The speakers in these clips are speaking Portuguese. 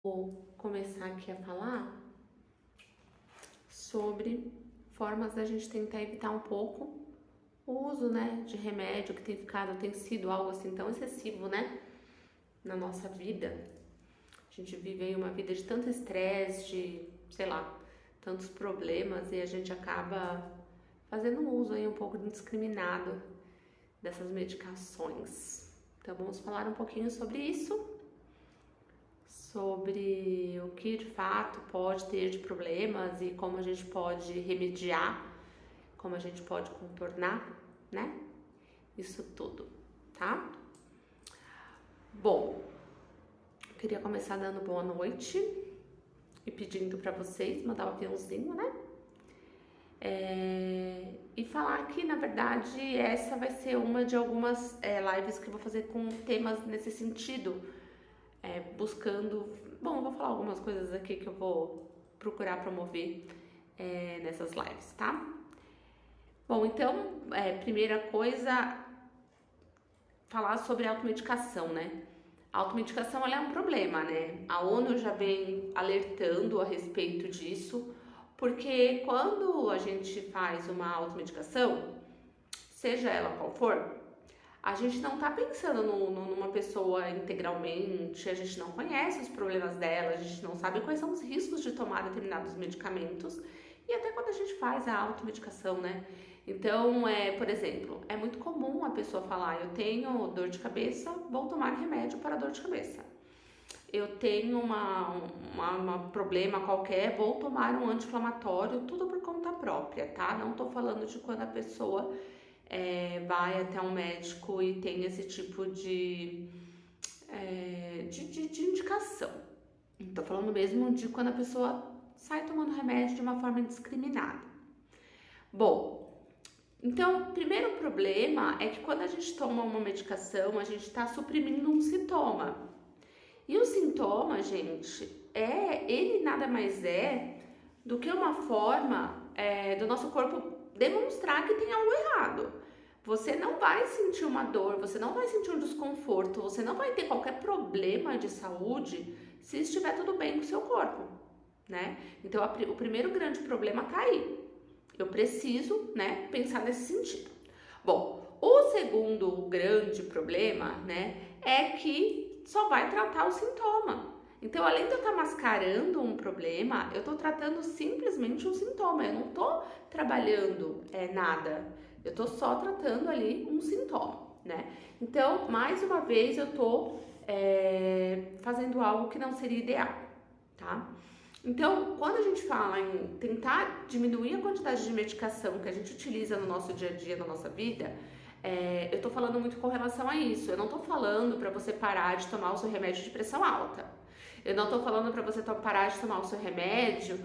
Vou começar aqui a falar sobre formas da gente tentar evitar um pouco o uso, né, de remédio que tem sido algo assim tão excessivo, né, na nossa vida. A gente vive aí uma vida de tanto estresse, de, sei lá, tantos problemas e a gente acaba fazendo um uso aí um pouco indiscriminado dessas medicações. Então vamos falar um pouquinho sobre isso, sobre o que de fato pode ter de problemas e como a gente pode remediar, como a gente pode contornar, né? Isso tudo, tá? Bom, eu queria começar dando boa noite e pedindo para vocês mandar um aviãozinho, né? E falar que, na verdade, essa vai ser uma de algumas lives que eu vou fazer com temas nesse sentido, buscando. Bom, eu vou falar algumas coisas aqui que eu vou procurar promover nessas lives, tá? Bom, então, primeira coisa, falar sobre automedicação, né? A automedicação ela é um problema, né? A ONU já vem alertando a respeito disso, porque quando a gente faz uma automedicação, seja ela qual for, a gente não tá pensando numa pessoa integralmente, a gente não conhece os problemas dela, a gente não sabe quais são os riscos de tomar determinados medicamentos e até quando a gente faz a automedicação, né? Então, por exemplo, é muito comum a pessoa falar: eu tenho dor de cabeça, vou tomar remédio para dor de cabeça. Eu tenho uma problema qualquer, vou tomar um anti-inflamatório, tudo por conta própria, tá? Não tô falando de quando a pessoa vai até um médico e tem esse tipo de indicação. Tô falando mesmo de quando a pessoa sai tomando remédio de uma forma indiscriminada. Bom, então, o primeiro problema é que quando a gente toma uma medicação, a gente está suprimindo um sintoma. E o sintoma, gente, ele nada mais é do que uma forma do nosso corpo demonstrar que tem algo errado. Você não vai sentir uma dor, você não vai sentir um desconforto, você não vai ter qualquer problema de saúde se estiver tudo bem com o seu corpo, né? Então, o primeiro grande problema tá aí. Eu preciso, né, pensar nesse sentido. Bom, o segundo grande problema, né, é que só vai tratar o sintoma. Então, além de eu estar mascarando um problema, eu estou tratando simplesmente um sintoma. Eu não estou trabalhando nada. Eu estou só tratando ali um sintoma, né? Então, mais uma vez, eu estou fazendo algo que não seria ideal, tá? Então, quando a gente fala em tentar diminuir a quantidade de medicação que a gente utiliza no nosso dia a dia, na nossa vida, eu tô falando muito com relação a isso. Eu não tô falando para você parar de tomar o seu remédio de pressão alta. Eu não tô falando para você parar de tomar o seu remédio,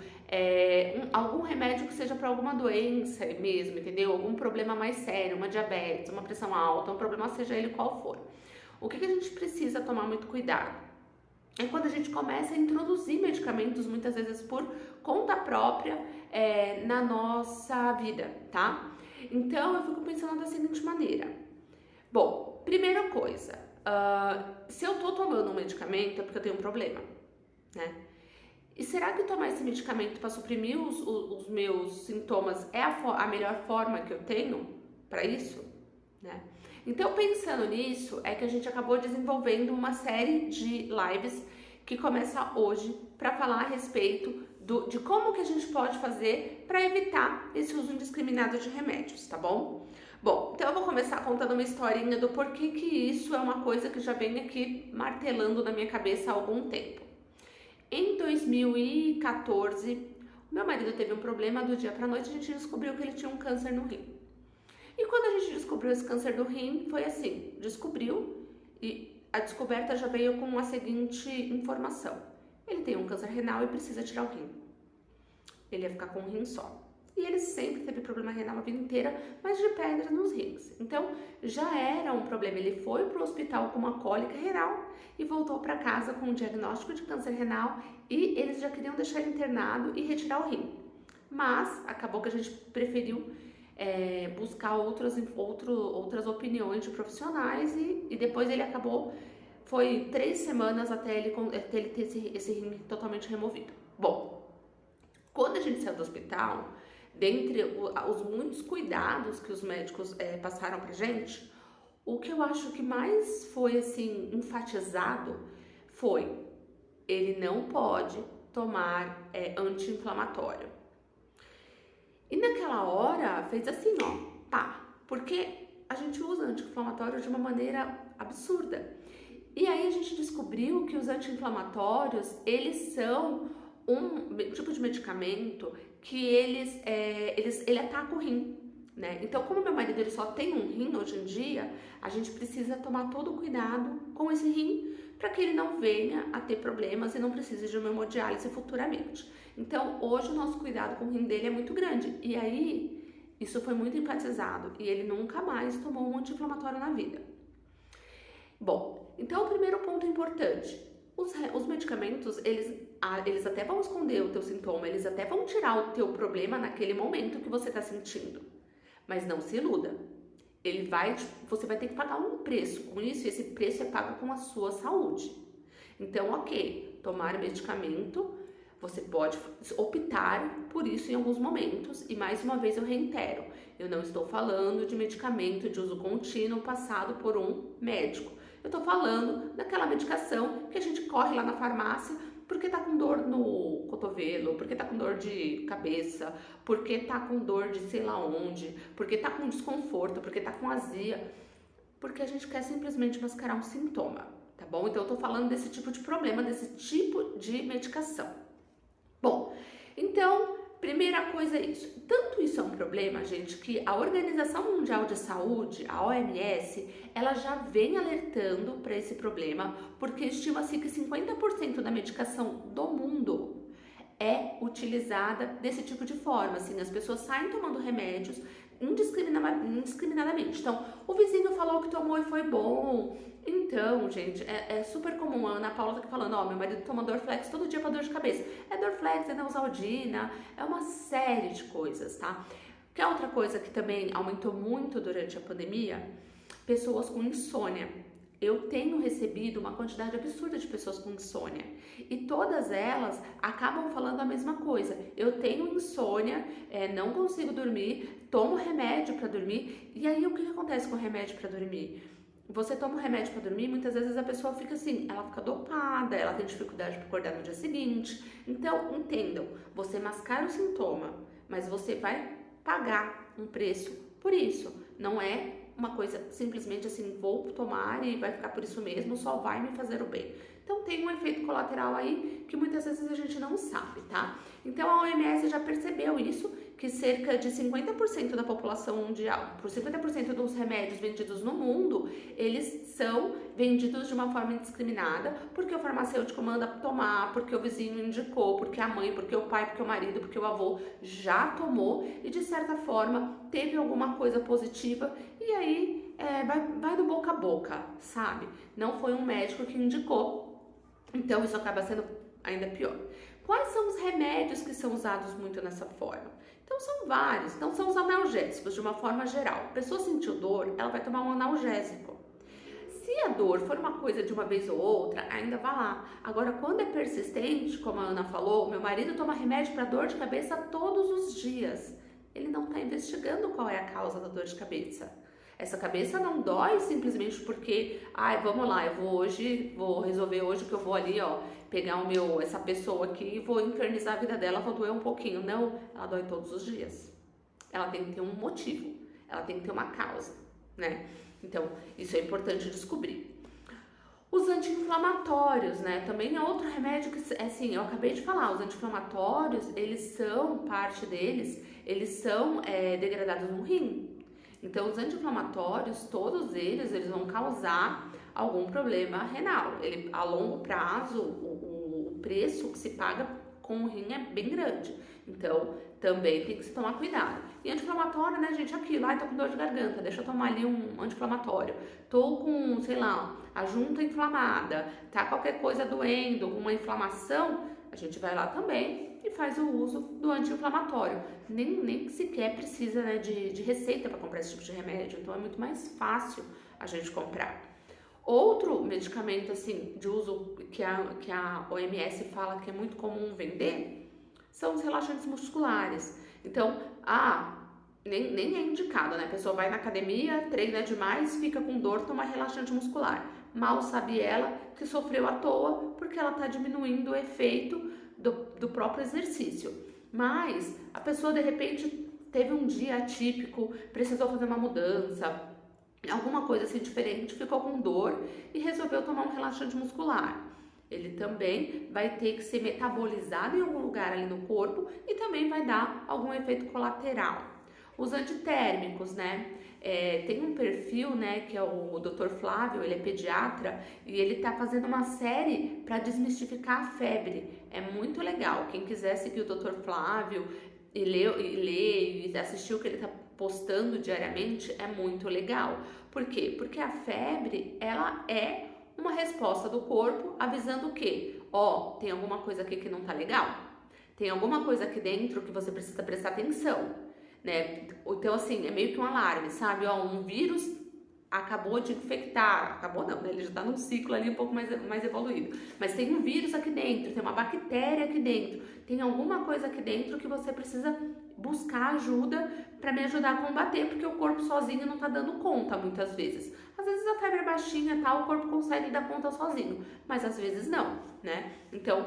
algum remédio que seja para alguma doença mesmo, entendeu? Algum problema mais sério, uma diabetes, uma pressão alta, um problema seja ele qual for. O que a gente precisa tomar muito cuidado? É quando a gente começa a introduzir medicamentos, muitas vezes por conta própria, na nossa vida, tá? Então, eu fico pensando da seguinte maneira. Bom, primeira coisa, se eu tô tomando um medicamento é porque eu tenho um problema, né? E será que tomar esse medicamento para suprimir os meus sintomas é a melhor forma que eu tenho para isso, né? Então, pensando nisso, é que a gente acabou desenvolvendo uma série de lives que começa hoje para falar a respeito de como que a gente pode fazer para evitar esse uso indiscriminado de remédios, tá bom? Bom, então eu vou começar contando uma historinha do porquê que isso é uma coisa que já vem aqui martelando na minha cabeça há algum tempo. Em 2014, meu marido teve um problema, do dia para noite a gente descobriu que ele tinha um câncer no rim. E quando a gente descobriu esse câncer do rim, foi assim, descobriu e a descoberta já veio com a seguinte informação: ele tem um câncer renal e precisa tirar o rim. Ele ia ficar com um rim só. E ele sempre teve problema renal a vida inteira, mas de pedra nos rins. Então, já era um problema. Ele foi para o hospital com uma cólica renal e voltou para casa com um diagnóstico de câncer renal e eles já queriam deixar ele internado e retirar o rim. Mas, acabou que a gente preferiu buscar outras opiniões de profissionais e depois ele acabou foi 3 semanas até ele ter esse rim totalmente removido. Bom, quando a gente saiu do hospital, dentre os muitos cuidados que os médicos passaram pra gente, o que eu acho que mais foi assim enfatizado foi: ele não pode tomar anti-inflamatório. E naquela hora fez assim, ó, pá, porque a gente usa anti-inflamatório de uma maneira absurda. E aí a gente descobriu que os anti-inflamatórios, eles são um tipo de medicamento que ele ataca o rim, né? Então, como meu marido ele só tem um rim hoje em dia, a gente precisa tomar todo o cuidado com esse rim para que ele não venha a ter problemas e não precise de uma hemodiálise futuramente. Então, hoje o nosso cuidado com o rim dele é muito grande. E aí, isso foi muito enfatizado e ele nunca mais tomou um anti-inflamatório na vida. Bom, então o primeiro ponto importante, os medicamentos, eles até vão esconder o teu sintoma, eles até vão tirar o teu problema naquele momento que você está sentindo, mas não se iluda, você vai ter que pagar um preço com isso, e esse preço é pago com a sua saúde. Então, ok, tomar medicamento, você pode optar por isso em alguns momentos, e mais uma vez eu reitero, eu não estou falando de medicamento de uso contínuo passado por um médico. Eu tô falando daquela medicação que a gente corre lá na farmácia porque tá com dor no cotovelo, porque tá com dor de cabeça, porque tá com dor de sei lá onde, porque tá com desconforto, porque tá com azia, porque a gente quer simplesmente mascarar um sintoma, tá bom? Então eu tô falando desse tipo de problema, desse tipo de medicação. Bom, então, primeira coisa é isso. Tanto isso é um problema, gente, que a Organização Mundial de Saúde, a OMS, ela já vem alertando para esse problema, porque estima-se que 50% da medicação do mundo é utilizada desse tipo de forma, assim, as pessoas saem tomando remédios indiscriminadamente. Então, o vizinho falou que tomou e foi bom. Então, gente, é super comum. A Ana Paula tá aqui falando, ó, meu marido toma Dorflex todo dia pra dor de cabeça. É Dorflex, é Neosaldina, é uma série de coisas, tá? Que é outra coisa que também aumentou muito durante a pandemia? Pessoas com insônia. Eu tenho recebido uma quantidade absurda de pessoas com insônia e todas elas acabam falando a mesma coisa. Eu tenho insônia, não consigo dormir, tomo remédio para dormir. E aí o que acontece com o remédio para dormir? Você toma um remédio para dormir, muitas vezes a pessoa fica assim, ela fica dopada, ela tem dificuldade para acordar no dia seguinte. Então, entendam, você mascara o sintoma, mas você vai pagar um preço por isso. Não é uma coisa simplesmente assim, vou tomar e vai ficar por isso mesmo, só vai me fazer o bem. Então tem um efeito colateral aí que muitas vezes a gente não sabe, tá? Então a OMS já percebeu isso, que cerca de 50% da população mundial, por 50% dos remédios vendidos no mundo, eles são vendidos de uma forma indiscriminada, porque o farmacêutico manda tomar, porque o vizinho indicou, porque a mãe, porque o pai, porque o marido, porque o avô já tomou e de certa forma teve alguma coisa positiva e aí vai do boca a boca, sabe? Não foi um médico que indicou, então isso acaba sendo ainda pior. Quais são os remédios que são usados muito nessa forma? Então são vários, então são os analgésicos de uma forma geral. A pessoa sentiu dor, ela vai tomar um analgésico. Se a dor for uma coisa de uma vez ou outra, ainda vai lá. Agora, quando é persistente, como a Ana falou, meu marido toma remédio para dor de cabeça todos os dias. Ele não está investigando qual é a causa da dor de cabeça. Essa cabeça não dói simplesmente porque, vamos lá, vou resolver hoje que eu vou ali, ó, pegar essa pessoa aqui e vou infernizar a vida dela, vou doer um pouquinho. Não, ela dói todos os dias. Ela tem que ter um motivo, ela tem que ter uma causa, né? Então, isso é importante descobrir. Os anti-inflamatórios, né? Também é outro remédio que, assim, eu acabei de falar, os anti-inflamatórios, parte deles, eles são degradados no rim. Então, os anti-inflamatórios, todos eles vão causar algum problema renal. A longo prazo, o preço que se paga com o rim é bem grande. Então, também tem que se tomar cuidado. E anti-inflamatório, né, gente, aquilo, tô com dor de garganta, deixa eu tomar ali um anti-inflamatório. Tô com, sei lá, a junta inflamada, tá qualquer coisa doendo, alguma inflamação, a gente vai lá também e faz o uso do anti-inflamatório. Nem sequer precisa, né, de receita para comprar esse tipo de remédio, então é muito mais fácil a gente comprar. Outro medicamento assim de uso que a OMS fala que é muito comum vender são os relaxantes musculares. Então, nem é indicado, né? A pessoa vai na academia, treina demais, fica com dor, toma relaxante muscular. Mal sabe ela que sofreu à toa porque ela está diminuindo o efeito do próprio exercício. Mas a pessoa de repente teve um dia atípico, precisou fazer uma mudança, alguma coisa assim diferente, ficou com dor e resolveu tomar um relaxante muscular. Ele também vai ter que ser metabolizado em algum lugar ali no corpo e também vai dar algum efeito colateral. Os antitérmicos, né? Tem um perfil, né, que é o Dr. Flávio, ele é pediatra e ele tá fazendo uma série para desmistificar a febre. É muito legal. Quem quiser seguir o Dr. Flávio e ler e assistir o que ele tá postando diariamente, é muito legal. Por quê? Porque a febre, ela é uma resposta do corpo avisando o quê? Tem alguma coisa aqui que não tá legal. Tem alguma coisa aqui dentro que você precisa prestar atenção, né? Então, assim, é meio que um alarme, sabe? Um vírus acabou de infectar, acabou não, né? Ele já tá num ciclo ali um pouco mais evoluído. Mas tem um vírus aqui dentro, tem uma bactéria aqui dentro, tem alguma coisa aqui dentro que você precisa buscar ajuda para me ajudar a combater, porque o corpo sozinho não tá dando conta muitas vezes. Às vezes a febre é baixinha, o corpo consegue dar conta sozinho, mas às vezes não, né? Então,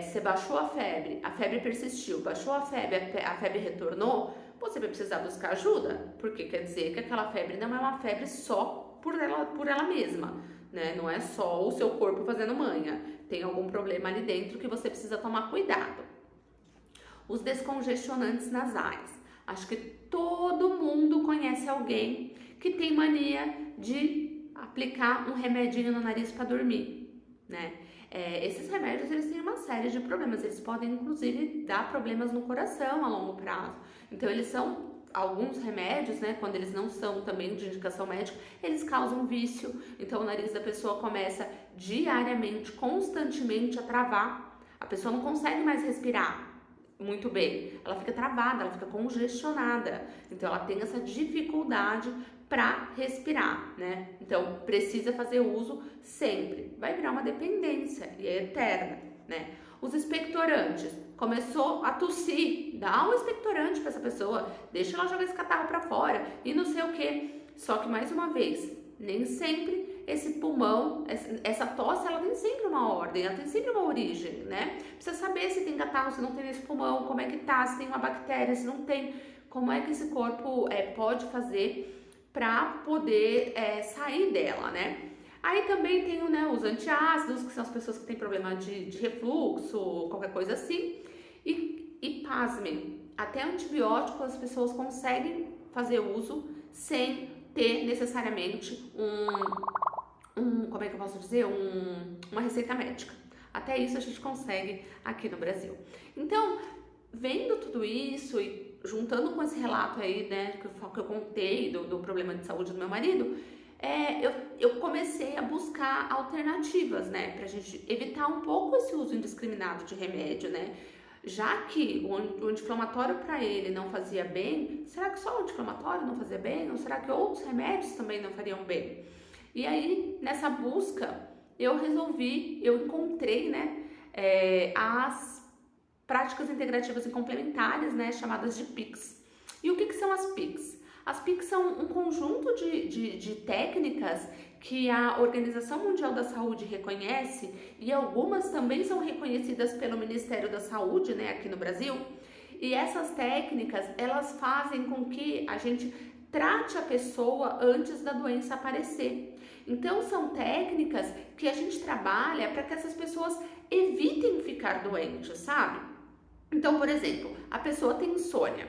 você baixou a febre persistiu, baixou a febre retornou, você vai precisar buscar ajuda, porque quer dizer que aquela febre não é uma febre só por ela mesma, né? Não é só o seu corpo fazendo manha, tem algum problema ali dentro que você precisa tomar cuidado. Os descongestionantes nasais. Acho que todo mundo conhece alguém que tem mania de aplicar um remedinho no nariz para dormir, né? Esses remédios, eles têm uma série de problemas, eles podem inclusive dar problemas no coração a longo prazo. Então eles são, alguns remédios, né, quando eles não são também de indicação médica, eles causam vício. Então o nariz da pessoa começa diariamente, constantemente a travar, a pessoa não consegue mais respirar muito bem, ela fica travada, ela fica congestionada, então ela tem essa dificuldade para respirar, né? Então precisa fazer uso sempre, vai virar uma dependência e é eterna, né? Os expectorantes, começou a tossir, dá um expectorante para essa pessoa, deixa ela jogar esse catarro para fora e não sei o que. Só que mais uma vez, nem sempre esse pulmão, essa tosse, ela tem sempre uma ordem, ela tem sempre uma origem, né? Precisa saber se tem catarro, se não tem nesse pulmão, como é que tá, se tem uma bactéria, se não tem, como é que esse corpo pode fazer para poder sair dela, né? Aí também tem, né, os antiácidos, que são as pessoas que têm problema de refluxo, qualquer coisa assim. E pasmem, até antibiótico as pessoas conseguem fazer uso sem ter necessariamente como é que eu posso dizer? Uma receita médica. Até isso a gente consegue aqui no Brasil. Então, vendo tudo isso e juntando com esse relato aí, né, que eu contei do problema de saúde do meu marido, eu comecei a buscar alternativas, né, pra gente evitar um pouco esse uso indiscriminado de remédio, né? Já que o anti-inflamatório para ele não fazia bem, será que só o anti-inflamatório não fazia bem? Ou será que outros remédios também não fariam bem? E aí, nessa busca, eu encontrei, né, as práticas integrativas e complementares, né, chamadas de PICs. E o que são as PICs? As PICs são um conjunto de técnicas que a Organização Mundial da Saúde reconhece e algumas também são reconhecidas pelo Ministério da Saúde, né, aqui no Brasil. E essas técnicas, elas fazem com que a gente trate a pessoa antes da doença aparecer. Então, são técnicas que a gente trabalha para que essas pessoas evitem ficar doentes, sabe? Então, por exemplo, a pessoa tem insônia.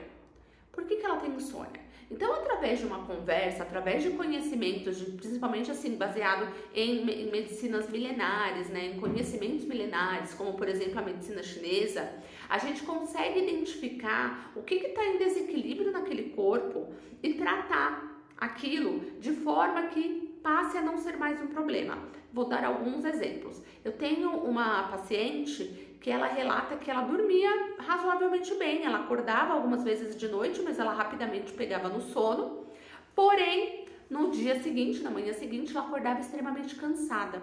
Por que ela tem insônia? Então, através de uma conversa, através de conhecimentos, principalmente assim, baseado em medicinas milenares, né, em conhecimentos milenares, como por exemplo a medicina chinesa, a gente consegue identificar o que está em desequilíbrio naquele corpo e tratar aquilo de forma que passe a não ser mais um problema. Vou dar alguns exemplos. Eu tenho uma paciente que ela relata que ela dormia razoavelmente bem, ela acordava algumas vezes de noite, mas ela rapidamente pegava no sono, porém, No dia seguinte, na manhã seguinte, ela acordava extremamente cansada.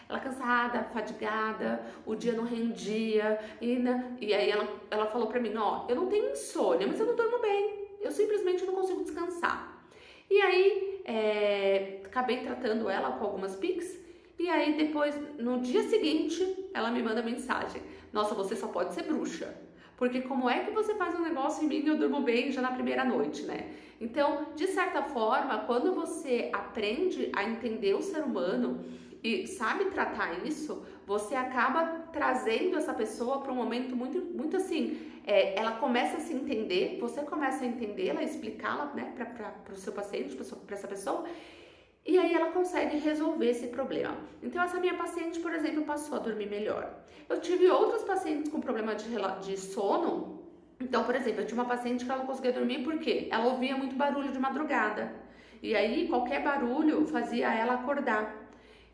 Ela cansada, fadigada, o dia não rendia, e aí ela falou pra mim, ó, eu não tenho insônia, mas eu não durmo bem, eu simplesmente não consigo descansar. E aí, acabei tratando ela com algumas Pix, e aí depois, no dia seguinte, ela me manda mensagem, nossa, você só pode ser bruxa, porque como é que você faz um negócio em mim e eu durmo bem já na primeira noite, né? Então, de certa forma, quando você aprende a entender o ser humano e sabe tratar isso, você acaba trazendo essa pessoa para um momento muito, muito assim, ela começa a se entender, você começa a entendê-la, explicá-la, né, para o seu paciente, para essa pessoa, e aí ela consegue resolver esse problema. Então essa minha paciente, por exemplo, passou a dormir melhor. Eu tive outros pacientes com problema de sono. Então, por exemplo, eu tinha uma paciente que ela não conseguia dormir porque ela ouvia muito barulho de madrugada. E aí qualquer barulho fazia ela acordar.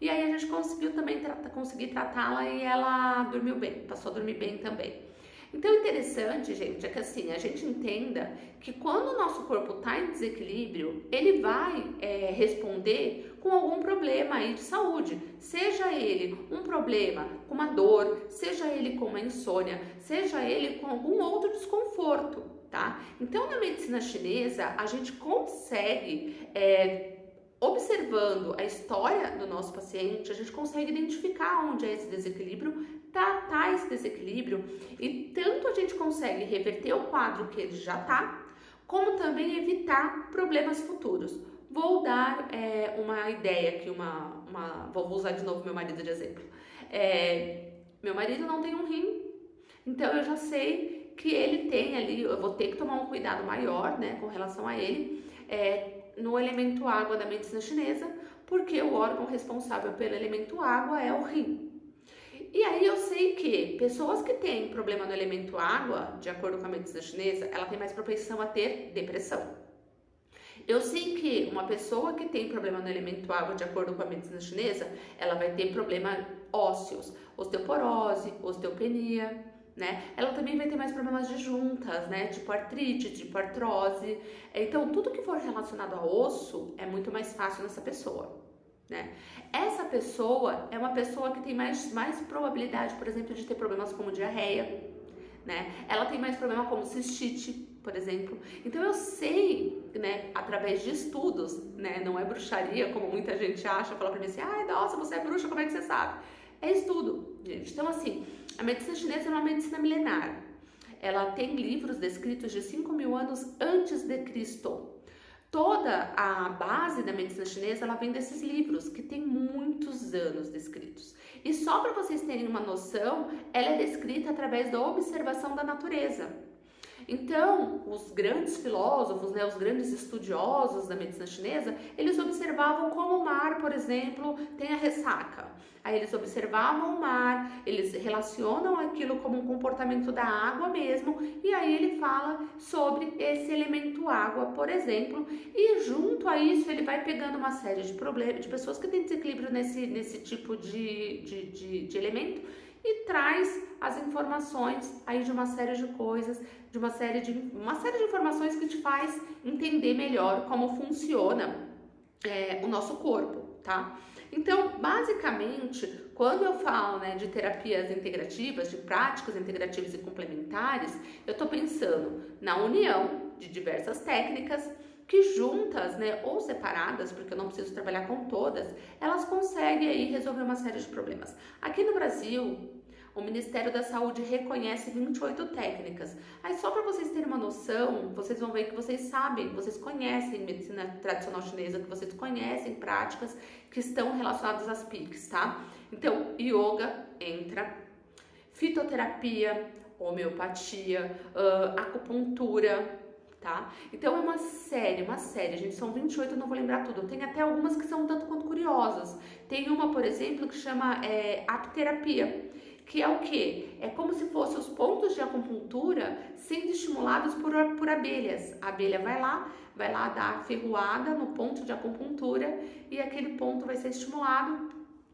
E aí a gente conseguiu também conseguir tratá-la e ela dormiu bem, passou a dormir bem também. Então, o interessante, gente, é que assim, a gente entenda que quando o nosso corpo está em desequilíbrio, ele vai responder com algum problema aí de saúde. Seja ele um problema com uma dor, seja ele com uma insônia, seja ele com algum outro desconforto, tá? Então, na medicina chinesa, a gente consegue observando a história do nosso paciente, a gente consegue identificar onde é esse desequilíbrio, tratar esse desequilíbrio e tanto a gente consegue reverter o quadro que ele já tá, como também evitar problemas futuros. Vou dar uma ideia aqui, vou usar de novo meu marido de exemplo. Meu marido não tem um rim, então eu já sei que ele tem ali, eu vou ter que tomar um cuidado maior, né, com relação a ele, no elemento água da medicina chinesa, porque o órgão responsável pelo elemento água é o rim. E aí eu sei que pessoas que têm problema no elemento água, de acordo com a medicina chinesa, ela tem mais propensão a ter depressão. Eu sei que uma pessoa que tem problema no elemento água, de acordo com a medicina chinesa, ela vai ter problemas ósseos, osteoporose, osteopenia, né? Ela também vai ter mais problemas de juntas, né? Tipo artrite, tipo artrose. Então, tudo que for relacionado a osso é muito mais fácil nessa pessoa, né? Essa pessoa é uma pessoa que tem mais probabilidade, por exemplo, de ter problemas como diarreia, né? Ela tem mais problema como cistite, por exemplo. Então eu sei, né, através de estudos, né, não é bruxaria como muita gente acha, fala pra mim assim, ai, nossa, você é bruxa, como é que você sabe? É estudo, gente. Então assim, a medicina chinesa é uma medicina milenar. Ela tem livros descritos de 5.000 anos antes de Cristo. Toda a base da medicina chinesa, ela vem desses livros, que tem muitos anos descritos. E só para vocês terem uma noção, ela é descrita através da observação da natureza. Então, os grandes filósofos, né, os grandes estudiosos da medicina chinesa, eles observavam como o mar, por exemplo, tem a ressaca. Aí eles observavam o mar, eles relacionam aquilo como um comportamento da água mesmo, e aí ele fala sobre esse elemento água, por exemplo, e junto a isso ele vai pegando uma série de problemas, de pessoas que têm desequilíbrio nesse tipo de elemento, e traz as informações aí de uma série de coisas, de uma série de informações que te faz entender melhor como funciona o nosso corpo, tá? Então, basicamente, quando eu falo, né, de terapias integrativas, de práticas integrativas e complementares, eu tô pensando na união de diversas técnicas que juntas, né, ou separadas, porque eu não preciso trabalhar com todas, elas conseguem aí resolver uma série de problemas. Aqui no Brasil, o Ministério da Saúde reconhece 28 técnicas. Aí só para vocês terem uma noção, vocês vão ver que vocês sabem, vocês conhecem medicina tradicional chinesa, que vocês conhecem práticas que estão relacionadas às PICs, tá? Então, yoga entra, fitoterapia, homeopatia, acupuntura, tá? Então é uma série, gente, são 28, eu não vou lembrar tudo, tem até algumas que são um tanto quanto curiosas. Tem uma, por exemplo, que chama apiterapia, que é o quê? É como se fossem os pontos de acupuntura sendo estimulados por abelhas. A abelha vai lá dar ferroada no ponto de acupuntura e aquele ponto vai ser estimulado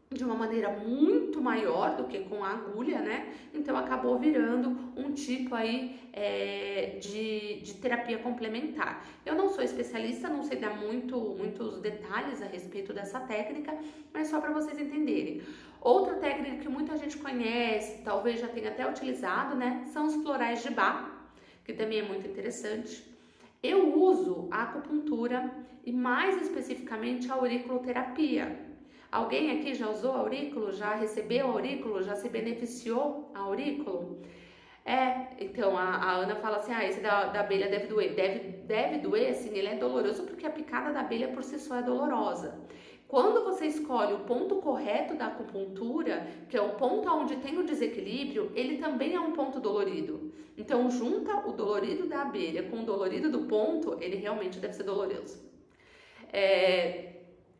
de uma maneira muito maior do que com a agulha, né? Então acabou virando um tipo aí de terapia complementar. Eu não sou especialista, não sei dar muitos detalhes a respeito dessa técnica, mas só para vocês entenderem. Outra técnica que muita gente conhece, talvez já tenha até utilizado, né? São os florais de Bach, que também é muito interessante. Eu uso a acupuntura e mais especificamente a auriculoterapia. Alguém aqui já usou aurículo? Já recebeu aurículo? Já se beneficiou a aurículo? Então a Ana fala assim, esse da abelha deve doer. Deve doer, sim, ele é doloroso porque a picada da abelha por si só é dolorosa. Quando você escolhe o ponto correto da acupuntura, que é o ponto onde tem o desequilíbrio, ele também é um ponto dolorido. Então junta o dolorido da abelha com o dolorido do ponto, ele realmente deve ser doloroso.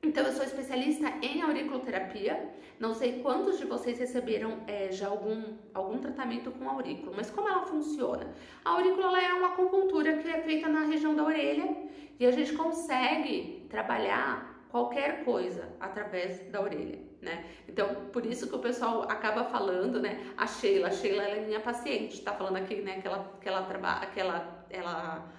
Então eu sou especialista em auriculoterapia, não sei quantos de vocês receberam já algum tratamento com aurículo, mas como ela funciona? A aurícula ela é uma acupuntura que é feita na região da orelha e a gente consegue trabalhar qualquer coisa através da orelha, né? Então por isso que o pessoal acaba falando, né? A Sheila ela é minha paciente, tá falando aqui, né? Que ela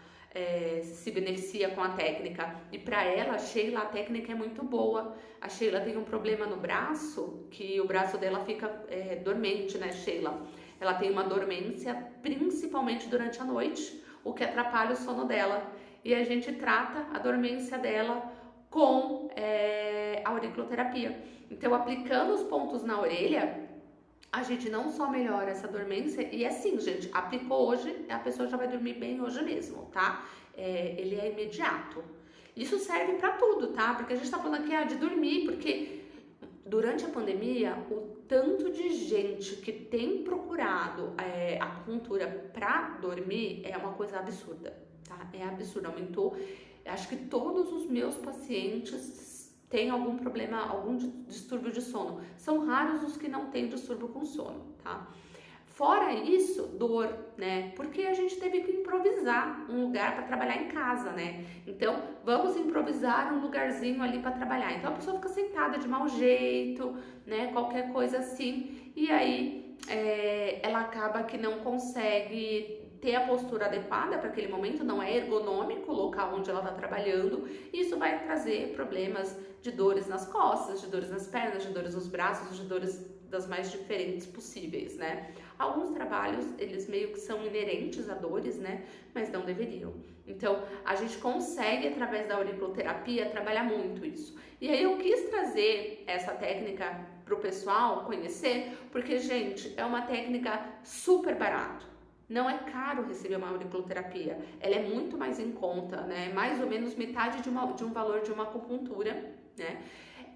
se beneficia com a técnica. E para ela, a Sheila, a técnica é muito boa. A Sheila tem um problema no braço, que o braço dela fica dormente, né, Sheila? Ela tem uma dormência, principalmente durante a noite, o que atrapalha o sono dela. E a gente trata a dormência dela com a auriculoterapia. Então, aplicando os pontos na orelha, a gente não só melhora essa dormência, e assim, gente, aplicou hoje, a pessoa já vai dormir bem hoje mesmo, tá? Ele é imediato. Isso serve pra tudo, tá? Porque a gente tá falando aqui de dormir, porque durante a pandemia, o tanto de gente que tem procurado acupuntura pra dormir é uma coisa absurda, tá? É absurdo, aumentou. Acho que todos os meus pacientes tem algum problema, algum distúrbio de sono. São raros os que não têm distúrbio com sono, tá? Fora isso, dor, né? Porque a gente teve que improvisar um lugar para trabalhar em casa, né? Então, vamos improvisar um lugarzinho ali para trabalhar. Então, a pessoa fica sentada de mau jeito, né? Qualquer coisa assim. E aí, ela acaba que não consegue ter a postura adequada para aquele momento, não é ergonômico o local onde ela está trabalhando, e isso vai trazer problemas de dores nas costas, de dores nas pernas, de dores nos braços, de dores das mais diferentes possíveis, né? Alguns trabalhos, eles meio que são inerentes a dores, né? Mas não deveriam. Então, a gente consegue, através da auriculoterapia, trabalhar muito isso. E aí eu quis trazer essa técnica para o pessoal conhecer, porque, gente, é uma técnica super barata. Não é caro receber uma auriculoterapia, ela é muito mais em conta, né? Mais ou menos metade de um valor de uma acupuntura, né?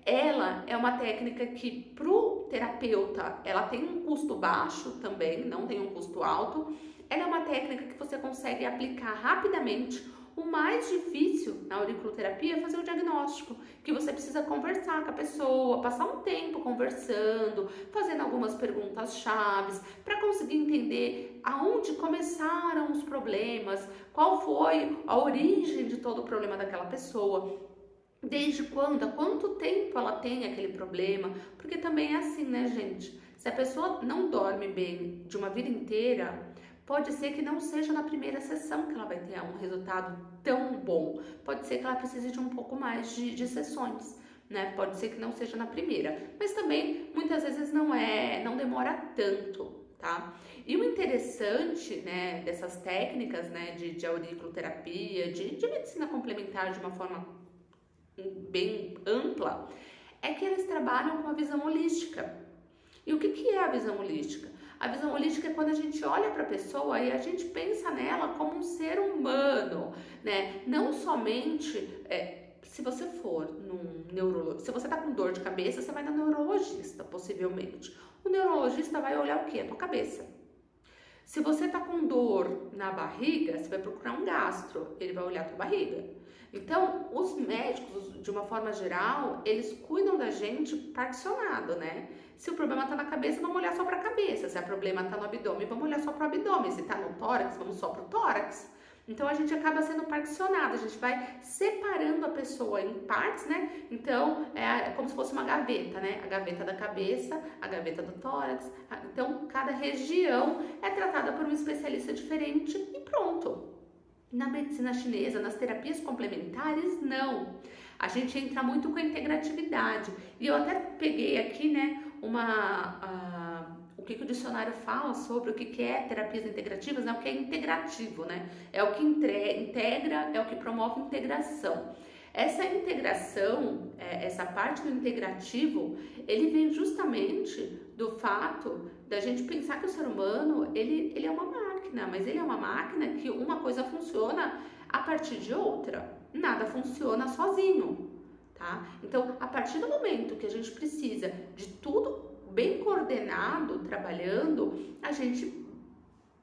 Ela é uma técnica que pro terapeuta, ela tem um custo baixo também, não tem um custo alto. Ela é uma técnica que você consegue aplicar rapidamente. O mais difícil na auriculoterapia é fazer o diagnóstico, que você precisa conversar com a pessoa, passar um tempo conversando, fazendo algumas perguntas chaves, para conseguir entender aonde começaram os problemas, qual foi a origem de todo o problema daquela pessoa, desde quando, há quanto tempo ela tem aquele problema, porque também é assim, né, gente? Se a pessoa não dorme bem de uma vida inteira, pode ser que não seja na primeira sessão que ela vai ter um resultado tão bom. Pode ser que ela precise de um pouco mais de sessões, né? Pode ser que não seja na primeira. Mas também, muitas vezes, não demora tanto, tá? E o interessante, né, dessas técnicas, né, de auriculoterapia, de medicina complementar de uma forma bem ampla, é que eles trabalham com a visão holística. E o que é a visão holística? A visão holística é quando a gente olha para a pessoa e a gente pensa nela como um ser humano, né? Não somente, se você for num neurologista, se você tá com dor de cabeça, você vai no neurologista, possivelmente. O neurologista vai olhar o quê? A tua cabeça. Se você tá com dor na barriga, você vai procurar um gastro, ele vai olhar a tua barriga. Então, os médicos, de uma forma geral, eles cuidam da gente particionado, né? Se o problema tá na cabeça, vamos olhar só para a cabeça. Se o problema tá no abdômen, vamos olhar só para o abdômen. Se tá no tórax, vamos só para o tórax. Então a gente acaba sendo particionado, a gente vai separando a pessoa em partes, né? Então é como se fosse uma gaveta, né? A gaveta da cabeça, a gaveta do tórax. Então cada região é tratada por um especialista diferente e pronto. Na medicina chinesa, nas terapias complementares, não. A gente entra muito com a integratividade. E eu até peguei aqui, né, o que o dicionário fala sobre o que é terapias integrativas, né? O que é integrativo, né? É o que integra, é o que promove integração. Essa integração, essa parte do integrativo, ele vem justamente do fato da gente pensar que o ser humano, ele é uma máquina, mas ele é uma máquina que uma coisa funciona a partir de outra. Nada funciona sozinho, tá? Então, a partir do momento que a gente precisa de tudo bem coordenado, trabalhando, a gente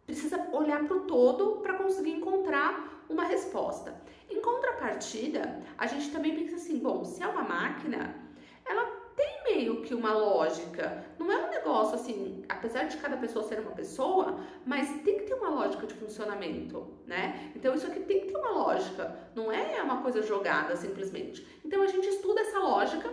precisa olhar para o todo para conseguir encontrar uma resposta. Em contrapartida, a gente também pensa assim, bom, se é uma máquina, ela tem meio que uma lógica. Não é um negócio assim, apesar de cada pessoa ser uma pessoa, mas tem que ter uma lógica de funcionamento, né? Então isso aqui tem que ter uma lógica, não é uma coisa jogada simplesmente. Então a gente estuda essa lógica,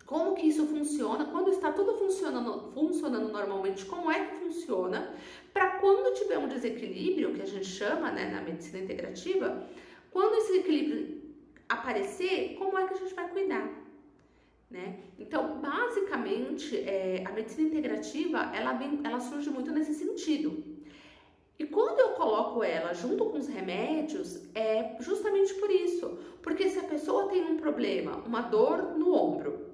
como que isso funciona, quando está tudo funcionando normalmente, como é que funciona, para quando tiver um desequilíbrio, que a gente chama, né, na medicina integrativa, quando esse equilíbrio aparecer, como é que a gente vai cuidar, né? Então, basicamente, a medicina integrativa, ela surge muito nesse sentido. E quando eu coloco ela junto com os remédios, é justamente por isso, porque se a pessoa tem um problema, uma dor no ombro,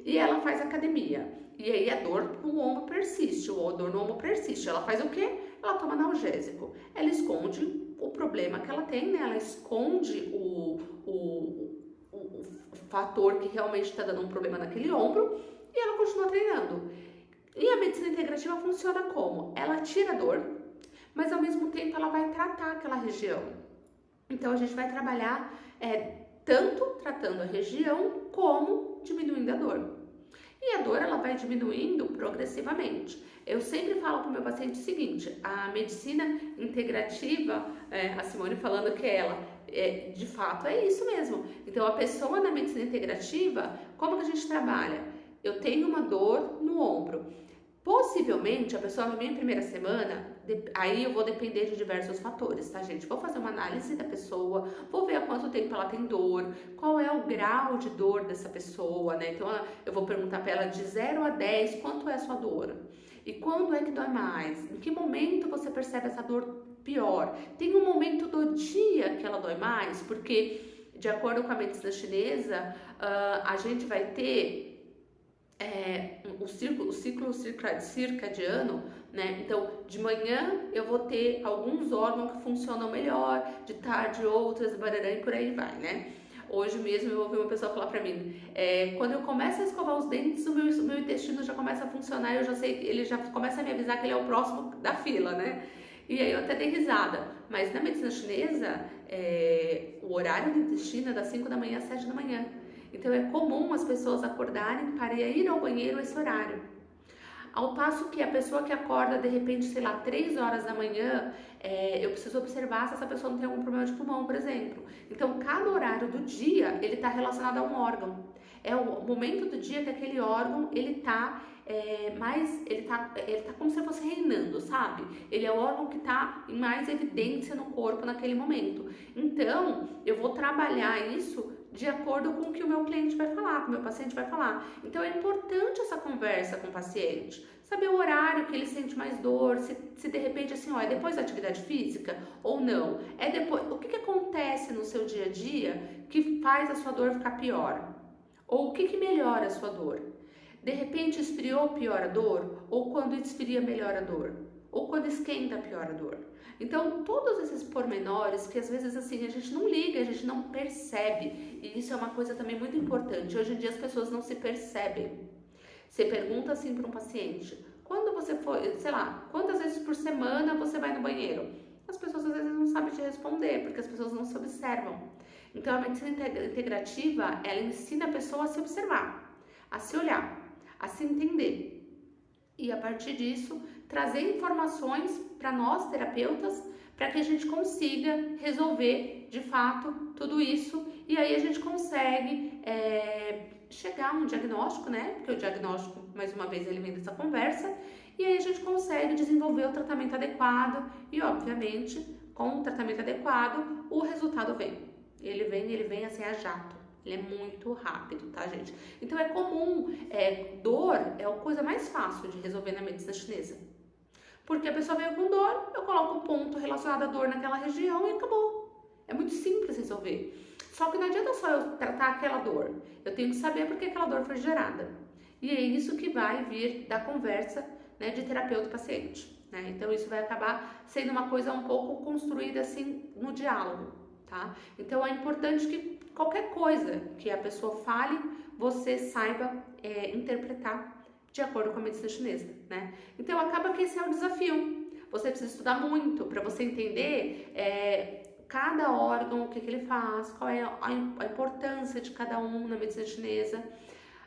e ela faz academia, e aí a dor no ombro persiste, ou a dor no ombro persiste, ela faz o quê? Ela toma analgésico, ela esconde o problema que ela tem, né? Ela esconde o fator que realmente está dando um problema naquele ombro, e ela continua treinando. E a medicina integrativa funciona como? Ela tira a dor, mas ao mesmo tempo ela vai tratar aquela região. Então a gente vai trabalhar tanto tratando a região como diminuindo a dor. E a dor ela vai diminuindo progressivamente. Eu sempre falo para o meu paciente o seguinte, a medicina integrativa, a Simone falando que de fato é isso mesmo. Então a pessoa na medicina integrativa, como que a gente trabalha? Eu tenho uma dor no ombro. Possivelmente, a pessoa na minha primeira semana, aí eu vou depender de diversos fatores, tá, gente? Vou fazer uma análise da pessoa, vou ver há quanto tempo ela tem dor, qual é o grau de dor dessa pessoa, né? Então, eu vou perguntar para ela de 0 a 10, quanto é a sua dor? E quando é que dói mais? Em que momento você percebe essa dor pior? Tem um momento do dia que ela dói mais? Porque, de acordo com a medicina chinesa, a gente vai ter o ciclo circadiano, né? Então, de manhã eu vou ter alguns órgãos que funcionam melhor, de tarde outras, barará, e por aí vai, né? Hoje mesmo eu ouvi uma pessoa falar pra mim, quando eu começo a escovar os dentes, o meu intestino já começa a funcionar, eu já sei, ele já começa a me avisar que ele é o próximo da fila, né? E aí eu até dei risada, mas na medicina chinesa, o horário do intestino é das 5 da manhã às 7 da manhã. Então é comum as pessoas acordarem para ir ao banheiro esse horário. Ao passo que a pessoa que acorda de repente, sei lá, 3 horas da manhã, eu preciso observar se essa pessoa não tem algum problema de pulmão, por exemplo. Então cada horário do dia, ele está relacionado a um órgão. É o momento do dia que aquele órgão, ele tá como se fosse reinando, sabe? Ele é o órgão que está em mais evidência no corpo naquele momento. Então, eu vou trabalhar isso de acordo com o que o meu cliente vai falar, com o meu paciente vai falar. Então é importante essa conversa com o paciente, saber o horário que ele sente mais dor, se de repente assim, é depois da atividade física ou não. O que acontece no seu dia a dia que faz a sua dor ficar pior? Ou o que melhora a sua dor? De repente esfriou, piora a dor? Ou quando esfria, melhora a dor? Ou quando esquenta, piora a dor? Então, todos esses pormenores que às vezes assim a gente não liga, a gente não percebe, e isso é uma coisa também muito importante. Hoje em dia as pessoas não se percebem. Você pergunta assim para um paciente, quando você foi, sei lá, quantas vezes por semana você vai no banheiro? As pessoas às vezes não sabem te responder, porque as pessoas não se observam. Então, a medicina integrativa, ela ensina a pessoa a se observar, a se olhar, a se entender. e a partir disso trazer informações para nós terapeutas para que a gente consiga resolver de fato tudo isso e aí a gente consegue chegar a um diagnóstico, né? Porque o diagnóstico, mais uma vez, ele vem dessa conversa e aí a gente consegue desenvolver o tratamento adequado e, obviamente, com o tratamento adequado, o resultado vem. Ele vem assim a jato. Ele é muito rápido, tá, gente? Então é comum, dor é a coisa mais fácil de resolver na medicina chinesa. Porque a pessoa veio com dor, eu coloco um ponto relacionado à dor naquela região e acabou. É muito simples resolver. Só que não adianta só eu tratar aquela dor. Eu tenho que saber por que aquela dor foi gerada. E é isso que vai vir da conversa, né, de terapeuta e paciente. Né? Então isso vai acabar sendo uma coisa um pouco construída assim no diálogo. Tá? Então é importante que qualquer coisa que a pessoa fale, você saiba interpretar de acordo com a medicina chinesa, né? Então acaba que esse é o desafio. Você precisa estudar muito para você entender cada órgão, o que ele faz, qual é a importância de cada um na medicina chinesa.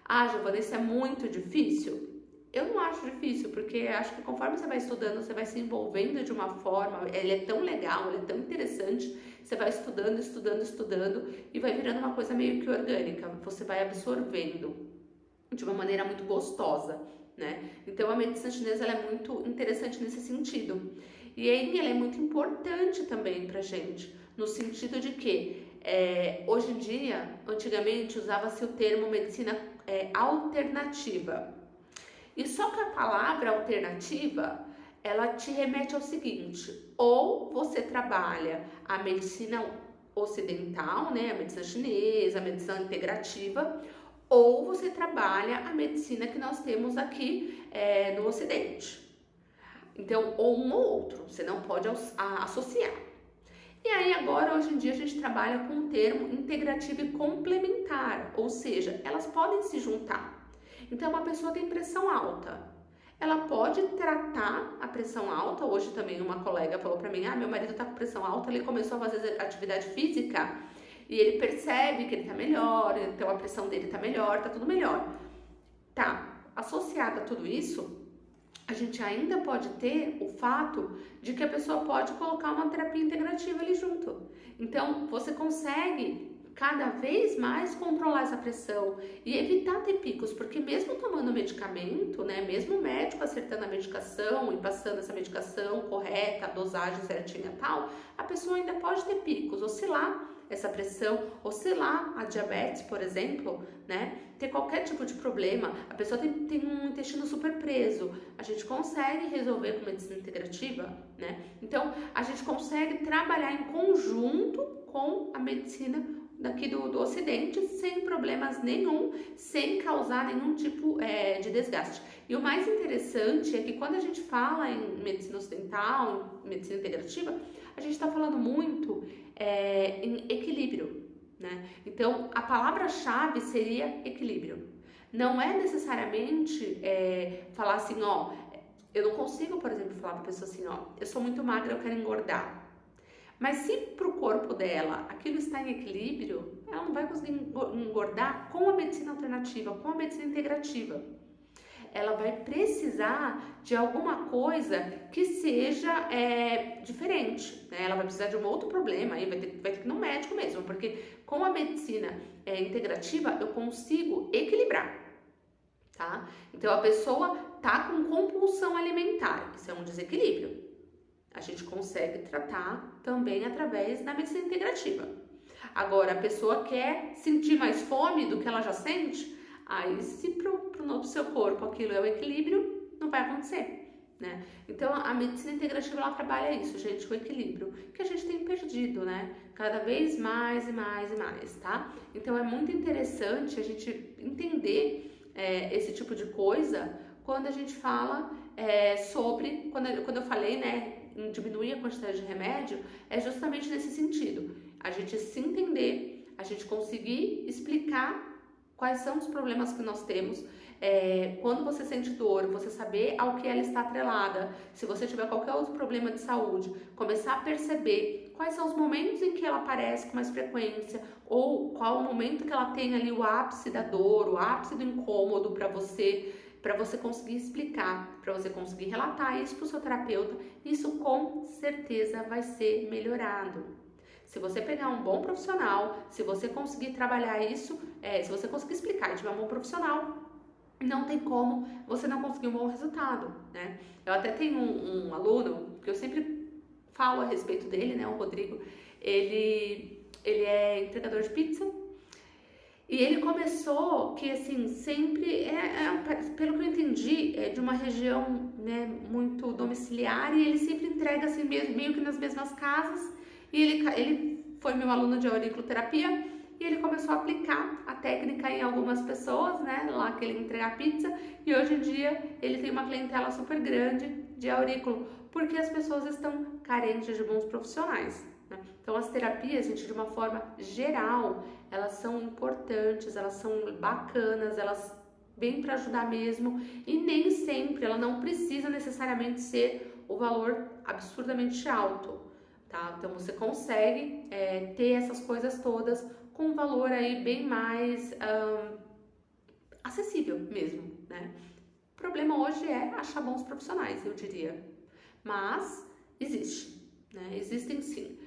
Ah, Giovana, isso é muito difícil? Eu não acho difícil, porque acho que conforme você vai estudando, você vai se envolvendo de uma forma, ele é tão legal, ele é tão interessante, você vai estudando, estudando, estudando e vai virando uma coisa meio que orgânica, você vai absorvendo de uma maneira muito gostosa, né? Então a medicina chinesa ela é muito interessante nesse sentido. E aí ela é muito importante também pra gente, no sentido de que hoje em dia, antigamente usava-se o termo medicina alternativa. E só que a palavra alternativa, ela te remete ao seguinte: ou você trabalha a medicina ocidental, né, a medicina chinesa, a medicina integrativa, ou você trabalha a medicina que nós temos aqui no Ocidente. Então, ou um ou outro, você não pode associar. E aí agora, hoje em dia, a gente trabalha com o termo integrativo e complementar, ou seja, elas podem se juntar. Então, uma pessoa tem pressão alta, ela pode tratar a pressão alta. Hoje também uma colega falou pra mim, meu marido tá com pressão alta, ele começou a fazer atividade física e ele percebe que ele tá melhor, então a pressão dele tá melhor, tá tudo melhor. Tá, associado a tudo isso, a gente ainda pode ter o fato de que a pessoa pode colocar uma terapia integrativa ali junto. Então, você consegue cada vez mais controlar essa pressão e evitar ter picos, porque mesmo tomando medicamento, né, mesmo o médico acertando a medicação e passando essa medicação correta, a dosagem certinha e tal, a pessoa ainda pode ter picos, oscilar essa pressão, oscilar a diabetes, por exemplo, né, ter qualquer tipo de problema. A pessoa tem um intestino super preso, a gente consegue resolver com medicina integrativa, né? Então, a gente consegue trabalhar em conjunto com a medicina daqui do Ocidente, sem problemas nenhum, sem causar nenhum tipo de desgaste. E o mais interessante é que quando a gente fala em medicina ocidental, em medicina integrativa, a gente está falando muito em equilíbrio, né? Então, a palavra-chave seria equilíbrio. Não é necessariamente falar assim, eu não consigo, por exemplo, falar para a pessoa assim, eu sou muito magra, eu quero engordar. Mas se para o corpo dela aquilo está em equilíbrio, ela não vai conseguir engordar com a medicina alternativa, com a medicina integrativa. Ela vai precisar de alguma coisa que seja diferente, né? Ela vai precisar de um outro problema, aí vai ter que ir no médico mesmo, porque com a medicina integrativa eu consigo equilibrar, tá? Então a pessoa tá com compulsão alimentar, isso é um desequilíbrio. A gente consegue tratar também através da medicina integrativa. Agora, a pessoa quer sentir mais fome do que ela já sente, aí se pro seu corpo aquilo é o equilíbrio, não vai acontecer, né? Então, a medicina integrativa, ela trabalha isso, gente, o equilíbrio, que a gente tem perdido, né? Cada vez mais e mais e mais, tá? Então, é muito interessante a gente entender esse tipo de coisa quando a gente fala sobre, quando eu falei, né, em diminuir a quantidade de remédio, é justamente nesse sentido. A gente se entender, a gente conseguir explicar quais são os problemas que nós temos. Quando você sente dor, você saber ao que ela está atrelada. Se você tiver qualquer outro problema de saúde, começar a perceber quais são os momentos em que ela aparece com mais frequência, ou qual o momento que ela tem ali o ápice da dor, o ápice do incômodo para você para você conseguir explicar, para você conseguir relatar isso para o seu terapeuta, isso com certeza vai ser melhorado. Se você pegar um bom profissional, se você conseguir trabalhar isso, se você conseguir explicar e tiver um bom profissional, não tem como você não conseguir um bom resultado, né? Eu até tenho um aluno que eu sempre falo a respeito dele, né? O Rodrigo, ele é entregador de pizza e ele começou que, assim, sempre, pelo que eu entendi, é de uma região, né, muito domiciliar e ele sempre entrega, assim, meio que nas mesmas casas e ele foi meu aluno de auriculoterapia e ele começou a aplicar a técnica em algumas pessoas, né, lá que ele entrega pizza, e hoje em dia ele tem uma clientela super grande de aurículo, porque as pessoas estão carentes de bons profissionais, né? Então as terapias, gente, de uma forma geral, elas são importantes, elas são bacanas, elas vêm para ajudar mesmo, e nem sempre, ela não precisa necessariamente ser o valor absurdamente alto, tá? Então você consegue ter essas coisas todas com um valor aí bem mais acessível mesmo, né? O problema hoje é achar bons profissionais, eu diria. Mas existe, né? Existem sim.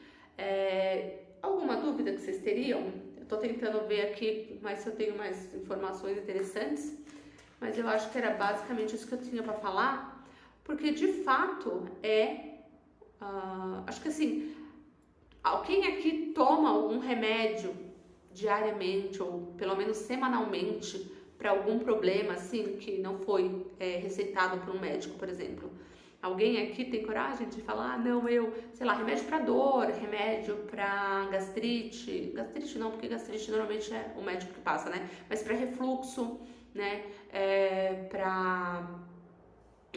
Alguma dúvida que vocês teriam? Eu tô tentando ver aqui, mas se eu tenho mais informações interessantes. Mas eu acho que era basicamente isso que eu tinha para falar, porque de fato acho que assim, quem aqui toma algum remédio diariamente ou pelo menos semanalmente para algum problema assim que não foi receitado por um médico, por exemplo? Alguém aqui tem coragem de falar, não, sei lá, remédio para dor, remédio para gastrite não, porque gastrite normalmente é o médico que passa, né? Mas para refluxo, né? Para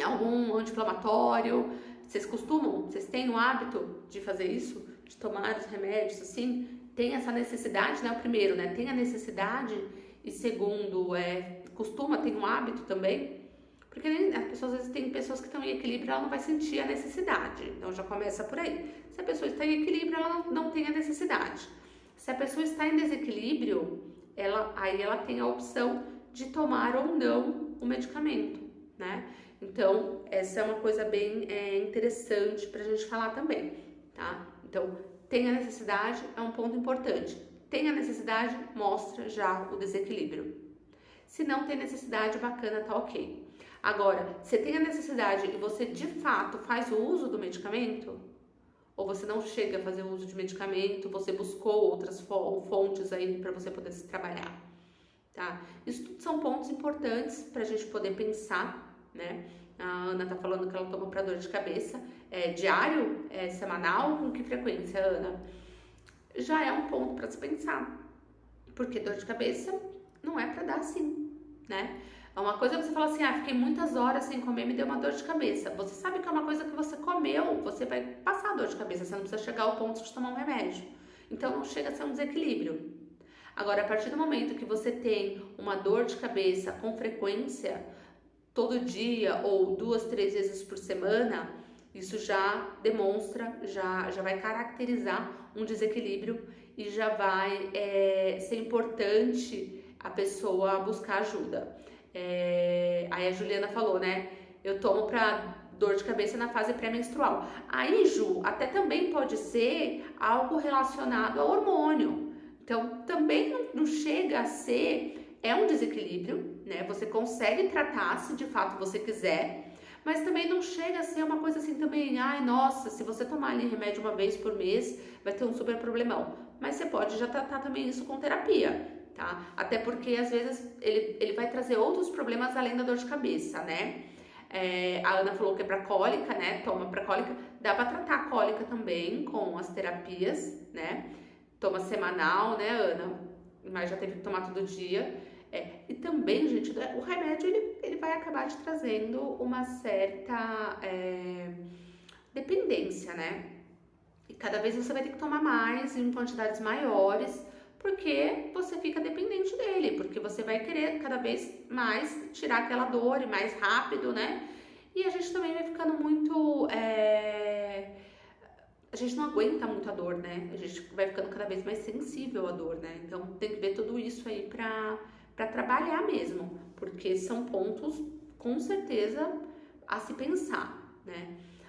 algum anti-inflamatório, vocês têm o hábito de fazer isso? De tomar os remédios assim? Tem essa necessidade, né? O primeiro, né? Tem a necessidade e segundo, tem um hábito também. Porque as pessoas, às vezes, tem pessoas que estão em equilíbrio, ela não vai sentir a necessidade. Então já começa por aí. Se a pessoa está em equilíbrio, ela não tem a necessidade. Se a pessoa está em desequilíbrio, aí ela tem a opção de tomar ou não o medicamento, né? Então, essa é uma coisa bem interessante pra gente falar também, tá? Então, tem a necessidade, é um ponto importante. Tem a necessidade, mostra já o desequilíbrio. Se não tem necessidade, bacana, tá ok. Agora, você tem a necessidade e você de fato faz o uso do medicamento? Ou você não chega a fazer o uso de medicamento, você buscou outras fontes aí para você poder se trabalhar, tá? Isso tudo são pontos importantes pra gente poder pensar, né? A Ana tá falando que ela toma para dor de cabeça. Diário? Semanal? Com que frequência, Ana? Já é um ponto para se pensar. Porque dor de cabeça não é para dar assim, né? Uma coisa é você falar assim, fiquei muitas horas sem comer, me deu uma dor de cabeça. Você sabe que é uma coisa que você comeu, você vai passar dor de cabeça, você não precisa chegar ao ponto de tomar um remédio. Então não chega a ser um desequilíbrio. Agora, a partir do momento que você tem uma dor de cabeça com frequência, todo dia ou 2, 3 vezes por semana, isso já demonstra, já vai caracterizar um desequilíbrio e já vai ser importante a pessoa buscar ajuda. Aí a Juliana falou, né? Eu tomo pra dor de cabeça na fase pré-menstrual. Aí, Ju, até também pode ser algo relacionado ao hormônio. Então, também não chega a ser... É um desequilíbrio, né? Você consegue tratar se de fato você quiser, mas também não chega a ser uma coisa assim também, nossa, se você tomar ali remédio uma vez por mês, vai ter um super problemão. Mas você pode já tratar também isso com terapia, tá? Até porque às vezes ele vai trazer outros problemas além da dor de cabeça, né? A Ana falou que é pra cólica, né? Toma pra cólica, dá pra tratar a cólica também com as terapias, né? Toma semanal, né, Ana? Mas já teve que tomar todo dia. E também, gente, o remédio ele vai acabar te trazendo uma certa dependência, né? E cada vez você vai ter que tomar mais, em quantidades maiores, porque você fica dependente dele, porque você vai querer cada vez mais tirar aquela dor e mais rápido, né? E a gente também vai ficando muito... A gente não aguenta muito a dor, né? A gente vai ficando cada vez mais sensível à dor, né? Então tem que ver tudo isso aí pra trabalhar mesmo, porque são pontos com certeza a se pensar, né?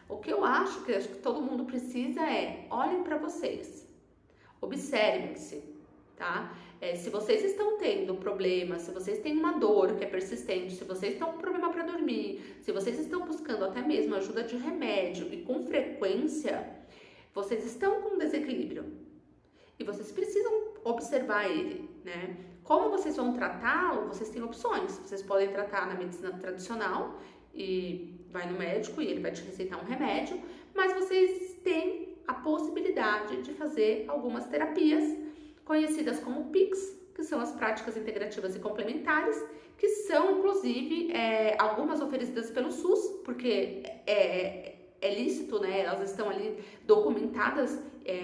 O que eu acho que todo mundo precisa é, olhem para vocês, observem-se, tá? Se vocês estão tendo problema, se vocês têm uma dor que é persistente, se vocês estão com problema para dormir, se vocês estão buscando até mesmo ajuda de remédio e com frequência, vocês estão com desequilíbrio e vocês precisam observar ele, né? Como vocês vão tratá-lo? Vocês têm opções. Vocês podem tratar na medicina tradicional e vai no médico e ele vai te receitar um remédio, mas vocês têm a possibilidade de fazer algumas terapias conhecidas como PICs, que são as práticas integrativas e complementares, que são inclusive algumas oferecidas pelo SUS, porque é lícito, né? Elas estão ali documentadas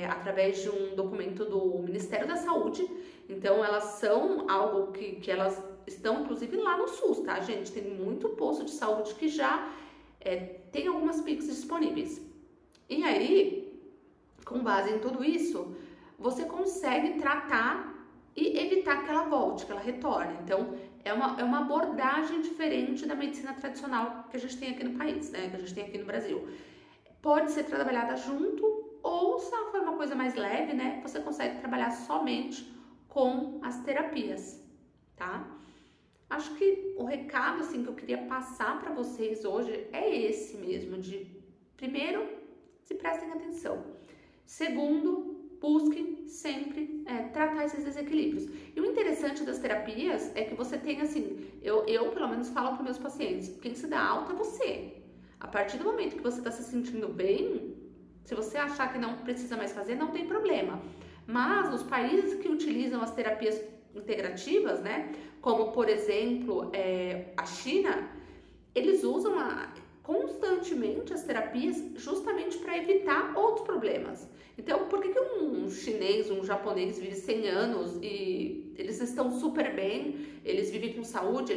através de um documento do Ministério da Saúde. Então, elas são algo que elas estão, inclusive, lá no SUS, tá, gente? Tem muito posto de saúde que já tem algumas PICs disponíveis. E aí, com base em tudo isso, você consegue tratar e evitar que ela volte, que ela retorne. Então, é uma abordagem diferente da medicina tradicional que a gente tem aqui no país, né? Que a gente tem aqui no Brasil. Pode ser trabalhada junto, ou se ela for uma coisa mais leve, né? Você consegue trabalhar somente com as terapias, tá? Acho que o recado, assim, que eu queria passar para vocês hoje é esse mesmo, de primeiro, se prestem atenção. Segundo, busquem sempre tratar esses desequilíbrios. E o interessante das terapias é que você tem, assim, eu pelo menos falo para meus pacientes, quem se dá alta é você. A partir do momento que você está se sentindo bem, se você achar que não precisa mais fazer, não tem problema. Mas os países que utilizam as terapias integrativas, né, como por exemplo a China, eles usam constantemente as terapias justamente para evitar outros problemas. Então, por que um chinês, um japonês vive 100 anos e eles estão super bem, eles vivem com saúde?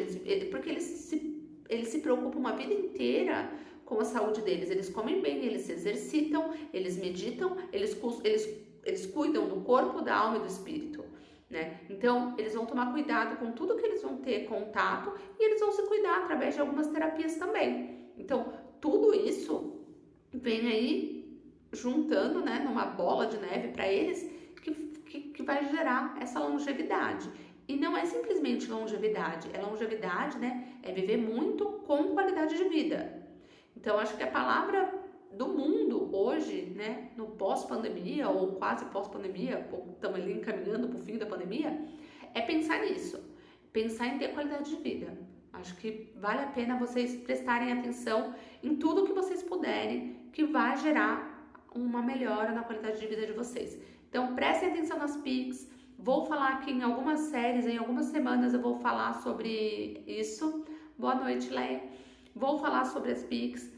Porque eles se preocupam uma vida inteira com a saúde deles. Eles comem bem, eles se exercitam, eles meditam, eles cuidam do corpo, da alma e do espírito, né? Então, eles vão tomar cuidado com tudo que eles vão ter contato e eles vão se cuidar através de algumas terapias também. Então, tudo isso vem aí juntando, né, numa bola de neve para eles que vai gerar essa longevidade. E não é simplesmente longevidade, né, é viver muito com qualidade de vida. Então, acho que a palavra do mundo hoje, né, no pós-pandemia ou quase pós-pandemia, estamos ali encaminhando para o fim da pandemia, é pensar nisso, pensar em ter qualidade de vida. Acho que vale a pena vocês prestarem atenção em tudo que vocês puderem, que vai gerar uma melhora na qualidade de vida de vocês. Então, prestem atenção nas PICs. Vou falar aqui em algumas séries, em algumas semanas eu vou falar sobre isso. Boa noite, Leia. Vou falar sobre as PICs.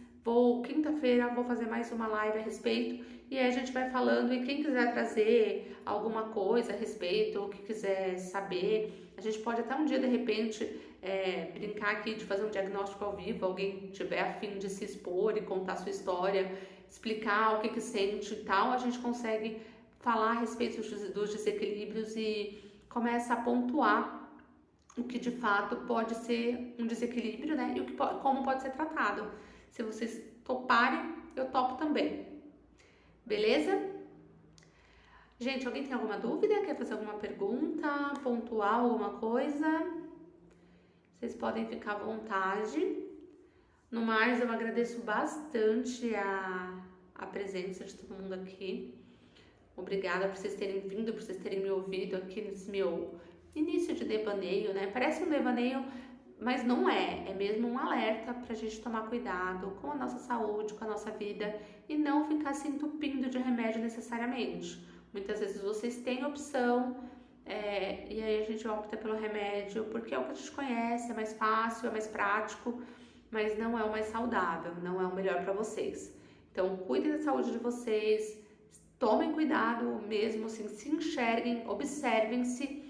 Quinta-feira vou fazer mais uma live a respeito e aí a gente vai falando, e quem quiser trazer alguma coisa a respeito, ou que quiser saber, a gente pode até um dia de repente brincar aqui de fazer um diagnóstico ao vivo, alguém tiver a fim de se expor e contar a sua história, explicar o que sente e tal, a gente consegue falar a respeito dos desequilíbrios e começa a pontuar o que de fato pode ser um desequilíbrio, né? E como pode ser tratado. Se vocês toparem, eu topo também. Beleza? Gente, alguém tem alguma dúvida? Quer fazer alguma pergunta? Pontuar alguma coisa? Vocês podem ficar à vontade. No mais, eu agradeço bastante a presença de todo mundo aqui. Obrigada por vocês terem vindo, por vocês terem me ouvido aqui nesse meu início de devaneio, né? Parece um devaneio, mas não é. É mesmo um alerta pra gente tomar cuidado com a nossa saúde, com a nossa vida e não ficar se entupindo de remédio necessariamente. Muitas vezes vocês têm opção e aí a gente opta pelo remédio porque é o que a gente conhece, é mais fácil, é mais prático, mas não é o mais saudável, não é o melhor para vocês. Então, cuidem da saúde de vocês, tomem cuidado mesmo, assim, se enxerguem, observem-se